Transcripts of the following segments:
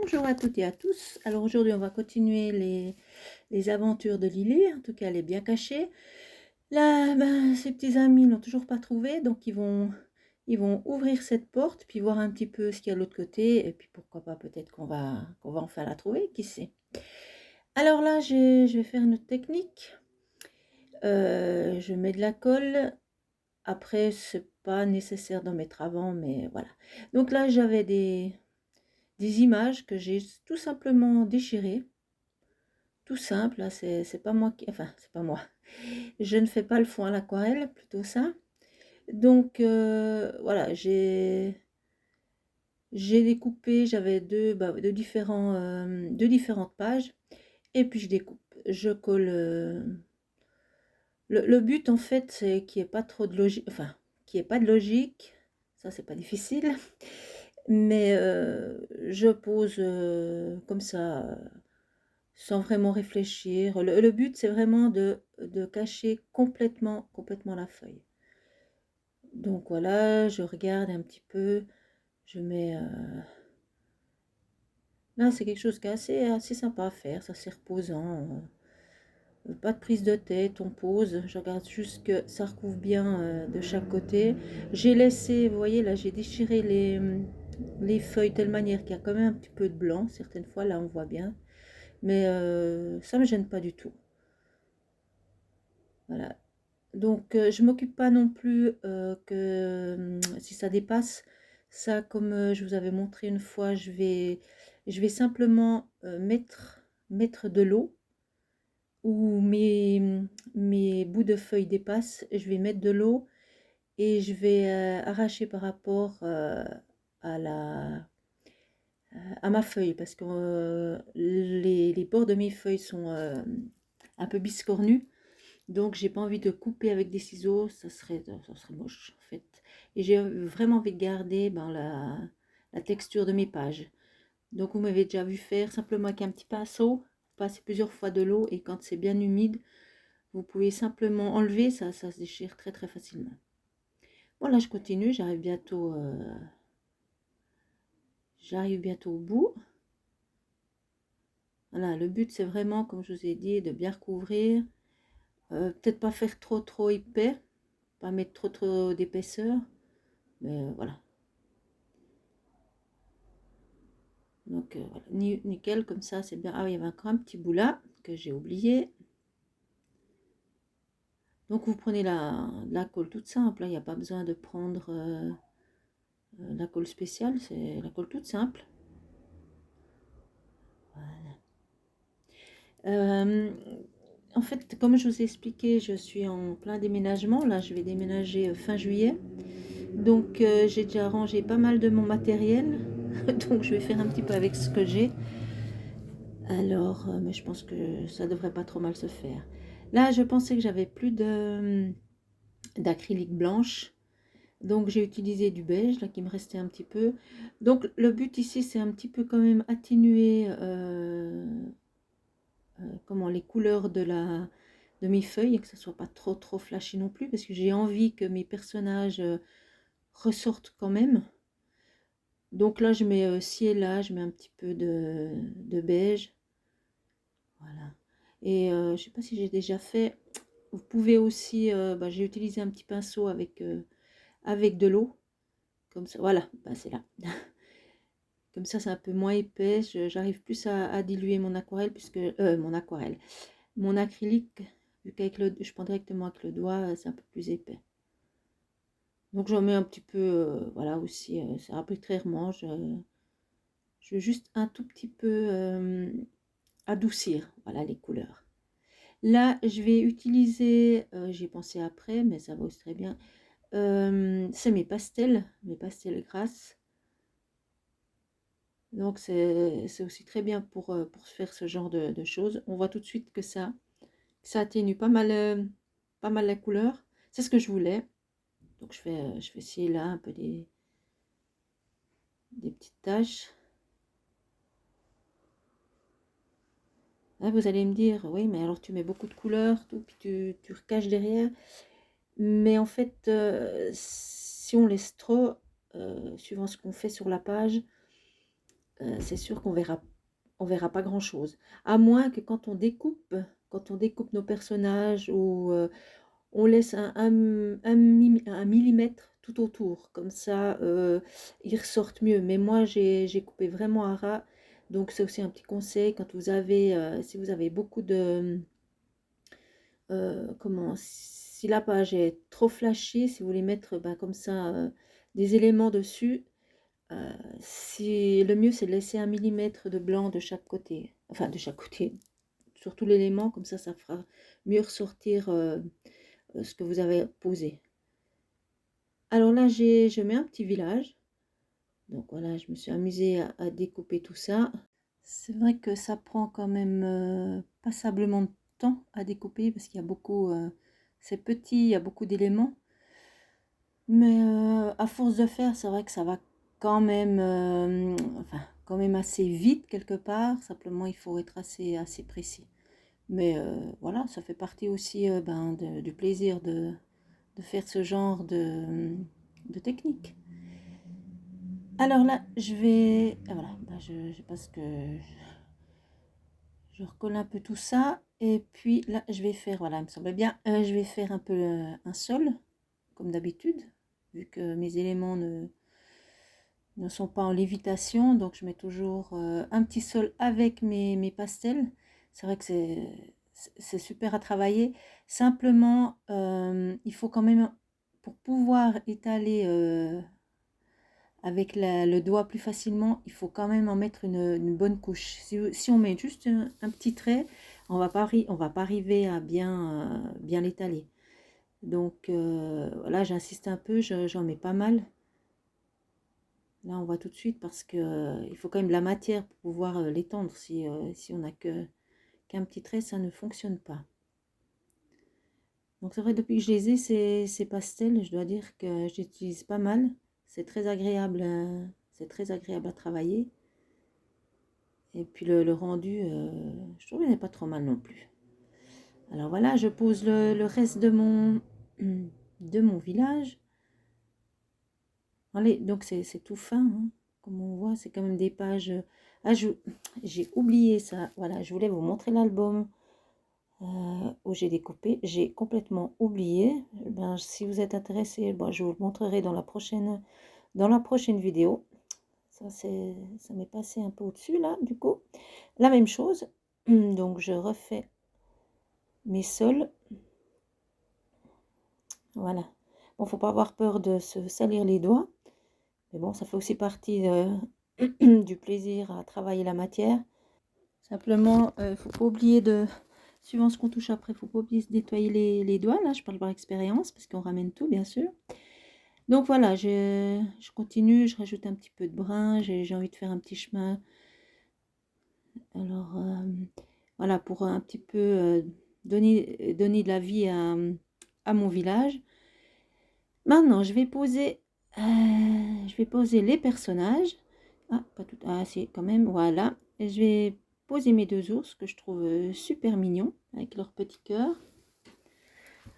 Bonjour à toutes et à tous. Alors aujourd'hui, on va continuer les aventures de Lily. En tout cas, elle est bien cachée. Là, ses petits amis l'ont toujours pas trouvée, donc ils vont ouvrir cette porte, puis voir un petit peu ce qu'il y a de l'autre côté, et puis pourquoi pas, peut-être qu'on va enfin la trouver, qui sait. Alors là, je vais faire une autre technique. Je mets de la colle. Après, c'est pas nécessaire d'en mettre avant, mais voilà. Donc là, j'avais des images que j'ai tout simplement déchirées. Tout simple, là, c'est pas moi qui... Enfin, c'est pas moi. Je ne fais pas le fond à l'aquarelle, plutôt ça. Donc, voilà, j'ai découpé, j'avais deux différentes pages. Et puis, je découpe. Je colle... le but, en fait, c'est qu'il n'y ait pas trop de logique... Enfin, qu'il n'y ait pas de logique. Ça, c'est pas difficile. Mais je pose comme ça... sans vraiment réfléchir. Le but, c'est vraiment de cacher complètement la feuille. Donc voilà, je regarde un petit peu, je mets... Là, c'est quelque chose qui est assez sympa à faire, ça c'est reposant. Pas de prise de tête, on pose, je regarde juste que ça recouvre bien de chaque côté. J'ai laissé, vous voyez, là j'ai déchiré les feuilles de telle manière qu'il y a quand même un petit peu de blanc. Certaines fois, là on voit bien. Mais ça ne me gêne pas du tout. Voilà. Donc, je m'occupe pas non plus si ça dépasse. Ça, comme je vous avais montré une fois, je vais simplement mettre de l'eau où mes bouts de feuilles dépassent. Je vais mettre de l'eau et je vais arracher par rapport à à ma feuille parce que les bords de mes feuilles sont un peu biscornus. Donc, j'ai pas envie de couper avec des ciseaux, ça serait moche en fait. Et j'ai vraiment envie de garder la texture de mes pages. Donc, vous m'avez déjà vu faire simplement avec un petit pinceau, passer plusieurs fois de l'eau et quand c'est bien humide, vous pouvez simplement enlever, ça se déchire très facilement. Bon, là, je continue, j'arrive bientôt au bout. Voilà, le but c'est vraiment, comme je vous ai dit, de bien recouvrir. Peut-être pas faire trop épais, pas mettre trop d'épaisseur. Mais voilà. Donc voilà, nickel, comme ça c'est bien. Ah oui, il y avait encore un petit bout là que j'ai oublié. Donc vous prenez la colle toute simple, il n'y a pas besoin de prendre la colle spéciale, c'est la colle toute simple. Voilà. En fait, comme je vous ai expliqué, je suis en plein déménagement. Là, je vais déménager fin juillet. Donc j'ai déjà rangé pas mal de mon matériel. Donc je vais faire un petit peu avec ce que j'ai. Alors, mais je pense que ça devrait pas trop mal se faire. Là, je pensais que j'avais plus d'acrylique blanche. Donc, j'ai utilisé du beige, là, qui me restait un petit peu. Donc, le but ici, c'est un petit peu quand même atténuer comment, les couleurs de mes feuilles, et que ça soit pas trop flashy non plus, parce que j'ai envie que mes personnages ressortent quand même. Donc là, je mets ci et là, je mets un petit peu de beige. Voilà. Et je sais pas si j'ai déjà fait. Vous pouvez aussi, j'ai utilisé un petit pinceau avec de l'eau. Comme ça, voilà, c'est là. Comme ça, c'est un peu moins épais. J'arrive plus à diluer mon aquarelle, mon acrylique, vu qu'avec je prends directement avec le doigt, c'est un peu plus épais. Donc j'en mets un petit peu, voilà aussi, c'est arbitrairement. Je veux juste un tout petit peu adoucir, voilà, les couleurs. Là, je vais utiliser, j'y ai pensé après, mais ça va aussi très bien. C'est mes pastels grasses. Donc c'est aussi très bien pour faire ce genre de choses. On voit tout de suite que ça atténue pas mal la couleur. C'est ce que je voulais. Donc je fais ci et là un peu des petites taches. Là, vous allez me dire, oui, mais alors tu mets beaucoup de couleurs, tout, puis tu recaches derrière. Mais en fait, si on laisse trop, suivant ce qu'on fait sur la page, c'est sûr on verra pas grand-chose. À moins que quand on découpe nos personnages ou on laisse un millimètre tout autour, comme ça ils ressortent mieux. Mais moi j'ai coupé vraiment à ras, donc c'est aussi un petit conseil quand vous avez, si vous avez beaucoup de, si la page est trop flashy, si vous voulez mettre comme ça des éléments dessus, si, le mieux c'est de laisser un millimètre de blanc de chaque côté, enfin de chaque côté, sur tout l'élément, comme ça fera mieux ressortir ce que vous avez posé. Alors là, je mets un petit village. Donc voilà, je me suis amusée à découper tout ça. C'est vrai que ça prend quand même passablement de temps à découper parce qu'il y a beaucoup, c'est petit, il y a beaucoup d'éléments. Mais à force de faire, c'est vrai que ça va quand même, enfin, quand même assez vite quelque part. Simplement, il faut être assez précis. Mais voilà, ça fait partie aussi du plaisir de faire ce genre de technique. Alors là, je vais... ah, voilà, je pense que je recolle un peu tout ça. Et puis là, je vais faire, voilà, il me semble bien, je vais faire un peu un sol, comme d'habitude, vu que mes éléments ne sont pas en lévitation. Donc je mets toujours un petit sol avec mes pastels. C'est vrai que c'est super à travailler. Simplement, il faut quand même, pour pouvoir étaler avec le doigt plus facilement, il faut quand même en mettre une bonne couche. Si on met juste un petit trait, on va pas arriver à bien l'étaler. Donc là, j'insiste un peu, j'en mets pas mal. Là, on voit tout de suite parce que il faut quand même de la matière pour pouvoir l'étendre. Si on n'a qu'un petit trait, ça ne fonctionne pas. Donc c'est vrai, depuis que je les ai, ces pastels, je dois dire que j'utilise pas mal. C'est très agréable à travailler. Et puis le rendu, je trouve qu'il n'est pas trop mal non plus. Alors voilà, je pose le reste de mon village. Allez, donc c'est tout fin, hein. Comme on voit, c'est quand même des pages. Ah, j'ai oublié ça. Voilà, je voulais vous montrer l'album où j'ai découpé. J'ai complètement oublié. Ben, si vous êtes intéressé, ben, je vous le montrerai dans la prochaine vidéo. Ça m'est passé un peu au-dessus là, du coup. La même chose. Donc je refais mes sols. Voilà. Bon, faut pas avoir peur de se salir les doigts. Mais bon, ça fait aussi partie du plaisir à travailler la matière. Simplement, faut pas oublier suivant ce qu'on touche après, faut pas oublier de nettoyer les doigts. Là, je parle par expérience parce qu'on ramène tout, bien sûr. Donc voilà, je continue, je rajoute un petit peu de brun. J'ai envie de faire un petit chemin. Alors, voilà, pour un petit peu donner de la vie à mon village. Maintenant, je vais poser les personnages. Ah, pas tout. Ah, si, quand même. Voilà. Et je vais poser mes deux ours que je trouve super mignons avec leur petit cœur.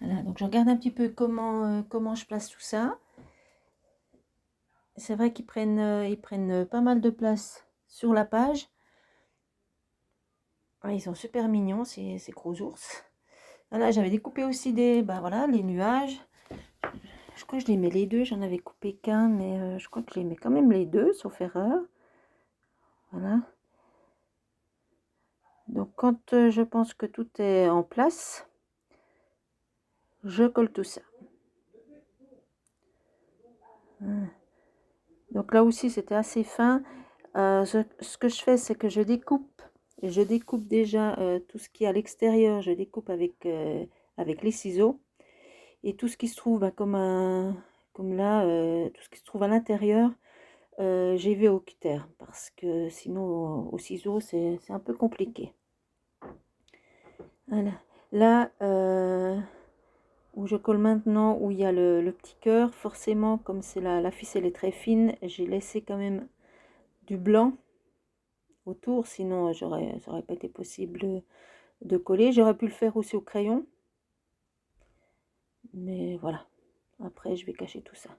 Voilà. Donc, je regarde un petit peu comment je place tout ça. C'est vrai ils prennent pas mal de place sur la page. Ah, ils sont super mignons, ces gros ours. Voilà, j'avais découpé aussi voilà, les nuages. Je crois que je les mets les deux. J'en avais coupé qu'un, mais je crois que je les mets quand même les deux, sauf erreur. Voilà. Donc quand je pense que tout est en place, je colle tout ça. Donc là aussi c'était assez fin. Ce que je fais, c'est que je découpe. Et je découpe déjà tout ce qui est à l'extérieur, je découpe avec les ciseaux. Et tout ce qui se trouve comme là, tout ce qui se trouve à l'intérieur, j'y vais au cutter. Parce que sinon au ciseau c'est un peu compliqué. Voilà. Là, où je colle maintenant, où il y a le petit cœur, forcément, comme c'est la ficelle est très fine, j'ai laissé quand même du blanc autour, sinon ça aurait pas été possible de coller. J'aurais pu le faire aussi au crayon, mais voilà. Après, je vais cacher tout ça.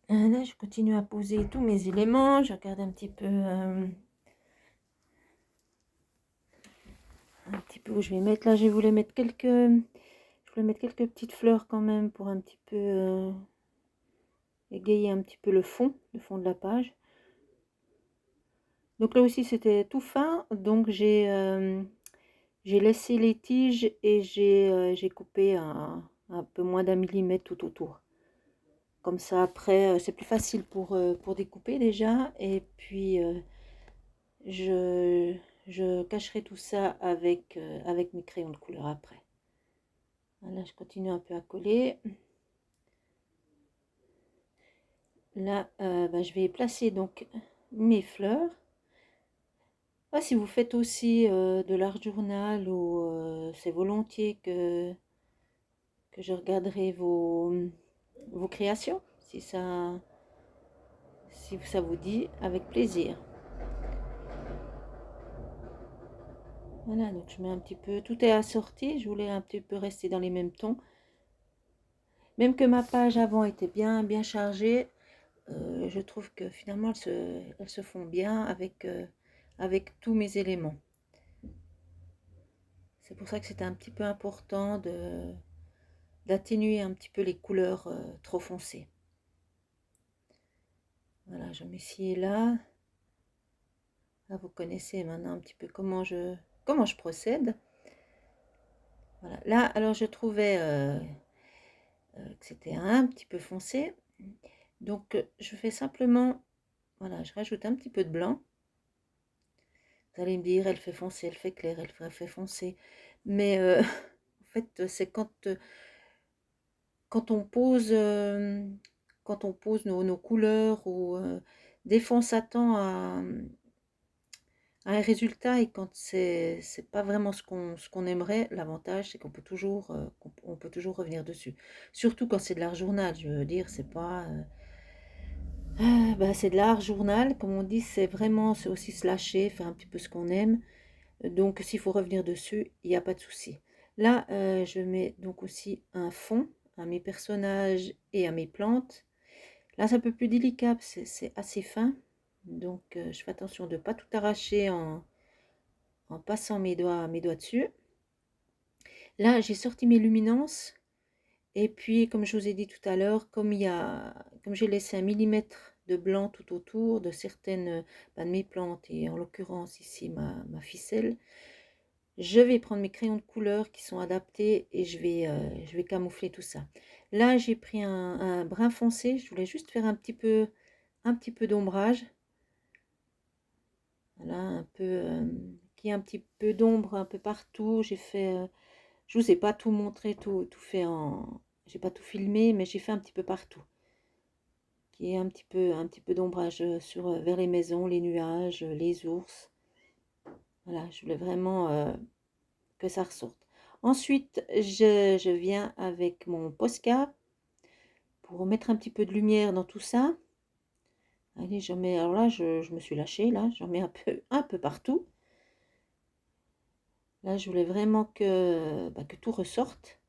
Là, je continue à poser tous mes éléments. Je regarde un petit peu où je vais mettre. Là, je voulais mettre quelques petites fleurs quand même pour un petit peu égayer un petit peu le fond de la page. Donc là aussi, c'était tout fin. Donc j'ai laissé les tiges et j'ai coupé un peu moins d'1 mm tout autour. Comme ça, après, c'est plus facile pour découper déjà. Et puis, je cacherai tout ça avec mes crayons de couleur après. Là, je continue un peu à coller. Là, je vais placer donc mes fleurs. Ah, si vous faites aussi de l'art journal ou c'est volontiers que je regarderai vos créations, si ça vous dit, avec plaisir. Voilà, donc je mets un petit peu, tout est assorti, je voulais un petit peu rester dans les mêmes tons. Même que ma page avant était bien chargée, je trouve que finalement elles se font bien avec tous mes éléments. C'est pour ça que c'était un petit peu important d'atténuer un petit peu les couleurs trop foncées. Voilà, je mets ci et là. Là, vous connaissez maintenant un petit peu comment je procède. Voilà. Là, alors je trouvais que c'était un petit peu foncé. Donc, je fais simplement, voilà, je rajoute un petit peu de blanc. Vous allez me dire, elle fait foncé, elle fait clair, elle fait foncé. Mais en fait, c'est quand on pose, nos couleurs ou des fois on s'attend à un résultat et quand c'est pas vraiment ce qu'on aimerait, l'avantage c'est qu'on peut toujours revenir dessus. Surtout quand c'est de l'art journal, je veux dire, c'est pas c'est de l'art journal, comme on dit, c'est aussi se lâcher, faire un petit peu ce qu'on aime. Donc s'il faut revenir dessus, il n'y a pas de souci. Là, je mets donc aussi un fond à mes personnages et à mes plantes. Là, c'est un peu plus délicat, c'est assez fin. Donc, je fais attention de ne pas tout arracher en passant mes doigts dessus. Là, j'ai sorti mes luminances. Et puis, comme je vous ai dit tout à l'heure, comme j'ai laissé 1 mm de blanc tout autour de certaines de mes plantes, et en l'occurrence ici ma ficelle, je vais prendre mes crayons de couleur qui sont adaptés et je vais camoufler tout ça. Là, j'ai pris un brun foncé. Je voulais juste faire un petit peu d'ombrage. Voilà, un peu qui a un petit peu d'ombre un peu partout. J'ai fait, je vous ai pas tout montré, tout fait j'ai pas tout filmé, mais j'ai fait un petit peu partout. Qui est un petit peu d'ombrage vers les maisons, les nuages, les ours. Voilà, je voulais vraiment que ça ressorte. Ensuite, je viens avec mon Posca pour mettre un petit peu de lumière dans tout ça. Allez, j'en mets, alors là, je me suis lâchée, là, j'en mets un peu partout. Là, je voulais vraiment que tout ressorte.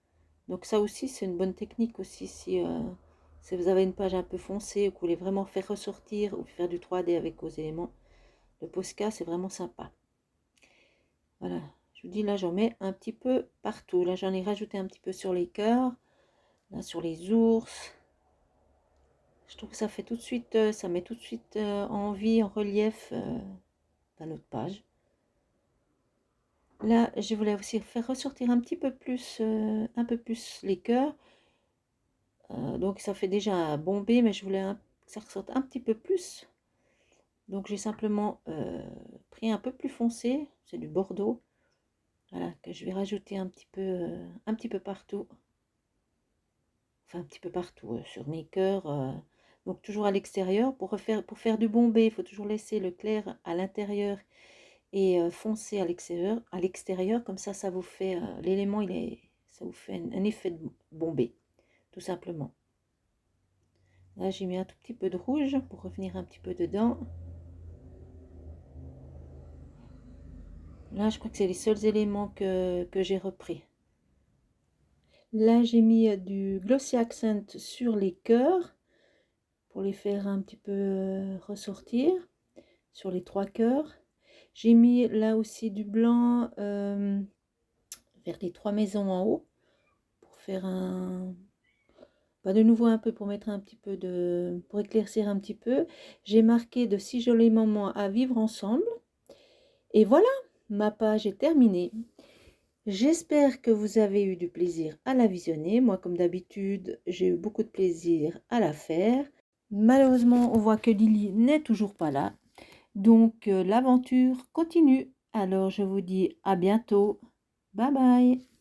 Donc ça aussi, c'est une bonne technique aussi. Si vous avez une page un peu foncée ou que vous voulez vraiment faire ressortir ou faire du 3D avec vos éléments, le Posca, c'est vraiment sympa. Voilà, je vous dis, là, j'en mets un petit peu partout. Là, j'en ai rajouté un petit peu sur les cœurs, là, sur les ours. Je trouve que ça fait tout de suite, ça met tout de suite en vie, en relief notre page. Là, je voulais aussi faire ressortir un peu plus les cœurs. Donc ça fait déjà un bombé, mais je voulais que ça ressorte un petit peu plus. Donc j'ai simplement pris un peu plus foncé, c'est du bordeaux. Voilà, que je vais rajouter un petit peu partout. Enfin un petit peu partout sur mes cœurs. Donc toujours à l'extérieur. Pour faire du bombé, il faut toujours laisser le clair à l'intérieur et foncé à l'extérieur. Comme ça vous fait l'élément, ça vous fait un effet de bombé, tout simplement. Là, j'ai mis un tout petit peu de rouge pour revenir un petit peu dedans. Là, je crois que c'est les seuls éléments que j'ai repris. Là, j'ai mis du Glossy Accent sur les cœurs pour les faire un petit peu ressortir sur les 3 cœurs. J'ai mis là aussi du blanc vers les 3 maisons en haut pour faire un... Bah, de nouveau un peu pour mettre un petit peu de... pour éclaircir un petit peu. J'ai marqué de 6 jolis moments à vivre ensemble. Et voilà, ma page est terminée. J'espère que vous avez eu du plaisir à la visionner. Moi, comme d'habitude, j'ai eu beaucoup de plaisir à la faire. Malheureusement, on voit que Lily n'est toujours pas là. Donc, l'aventure continue. Alors, je vous dis à bientôt. Bye bye.